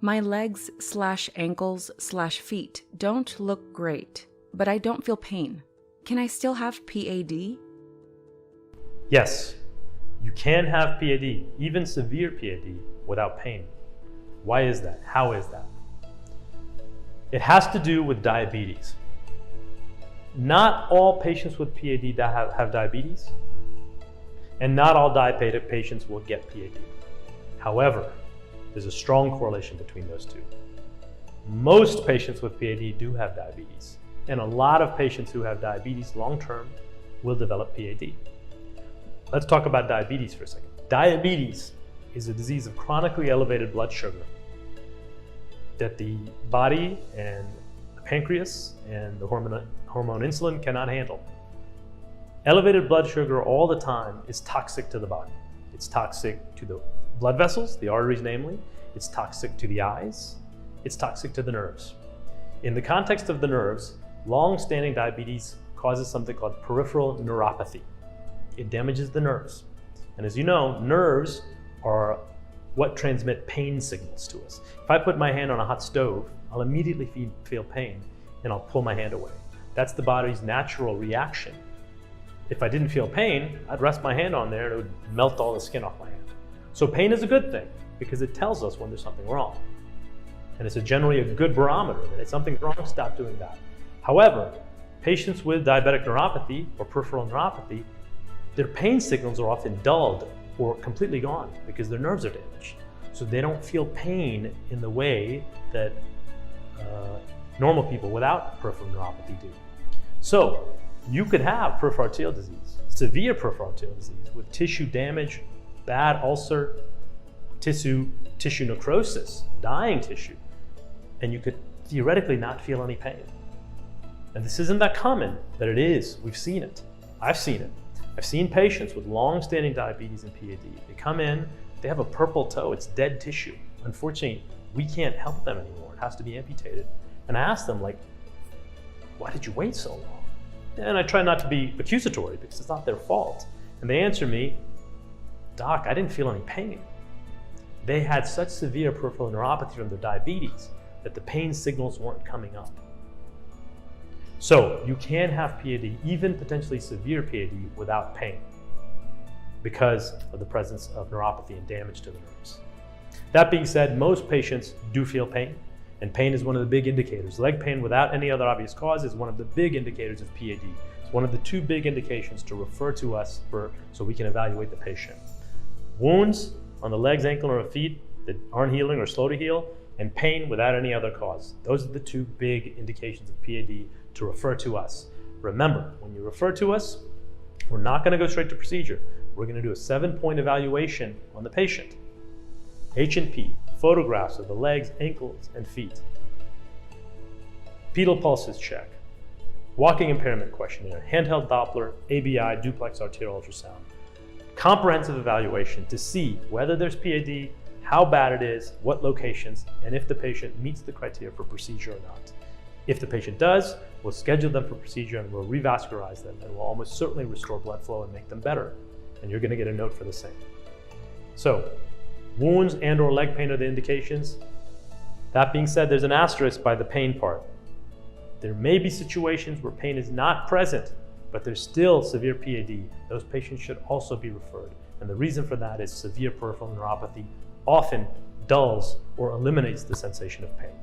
My legs/ankles/feet don't look great, but I don't feel pain. Can I still have PAD? Yes, you can have PAD, even severe PAD, without pain. Why is that? How is that? It has to do with diabetes. Not all patients with PAD have diabetes, and not all diabetic patients will get PAD. However, there's a strong correlation between those two. Most patients with PAD do have diabetes, and a lot of patients who have diabetes long-term will develop PAD. Let's talk about diabetes for a second. Diabetes is a disease of chronically elevated blood sugar that the body and the pancreas and the hormone insulin cannot handle. Elevated blood sugar all the time is toxic to the body. It's toxic to the blood vessels, the arteries namely. It's toxic to the eyes. It's toxic to the nerves. In the context of the nerves, long-standing diabetes causes something called peripheral neuropathy. It damages the nerves. And as you know, nerves are what transmit pain signals to us. If I put my hand on a hot stove, I'll immediately feel pain and I'll pull my hand away. That's the body's natural reaction. If I didn't feel pain, I'd rest my hand on there and it would melt all the skin off my hand. So pain is a good thing because it tells us when there's something wrong. And it's generally a good barometer that if something's wrong, stop doing that. However, patients with diabetic neuropathy or peripheral neuropathy, their pain signals are often dulled or completely gone because their nerves are damaged. So they don't feel pain in the way that normal people without peripheral neuropathy do. So you could have peripheral arterial disease, severe peripheral arterial disease with tissue damage, bad ulcer, tissue necrosis, dying tissue, and you could theoretically not feel any pain. And this isn't that common, but it is. We've seen it. I've seen it. I've seen patients with long-standing diabetes and PAD. They come in, they have a purple toe, it's dead tissue. Unfortunately, we can't help them anymore. It has to be amputated. And I ask them, like, why did you wait so long? And I try not to be accusatory because it's not their fault. And they answer me, Doc, I didn't feel any pain. They had such severe peripheral neuropathy from their diabetes that the pain signals weren't coming up. So you can have PAD, even potentially severe PAD, without pain because of the presence of neuropathy and damage to the nerves. That being said, most patients do feel pain, and pain is one of the big indicators. Leg pain without any other obvious cause is one of the big indicators of PAD. It's one of the two big indications to refer to us so we can evaluate the patient. Wounds on the legs, ankle, or feet that aren't healing or slow to heal, and pain without any other cause. Those are the two big indications of PAD to refer to us. Remember, when you refer to us, we're not going to go straight to procedure. We're going to do a 7-point evaluation on the patient. H&P, photographs of the legs, ankles, and feet. Pedal pulses check. Walking impairment questionnaire, handheld Doppler, ABI, duplex arterial ultrasound. Comprehensive evaluation to see whether there's PAD, how bad it is, what locations, and if the patient meets the criteria for procedure or not. If the patient does, we'll schedule them for procedure and we'll revascularize them and we'll almost certainly restore blood flow and make them better. And you're going to get a note for the same. So, wounds and or leg pain are the indications. That being said, there's an asterisk by the pain part. There may be situations where pain is not present, but there's still severe PAD. Those patients should also be referred. And the reason for that is severe peripheral neuropathy often dulls or eliminates the sensation of pain.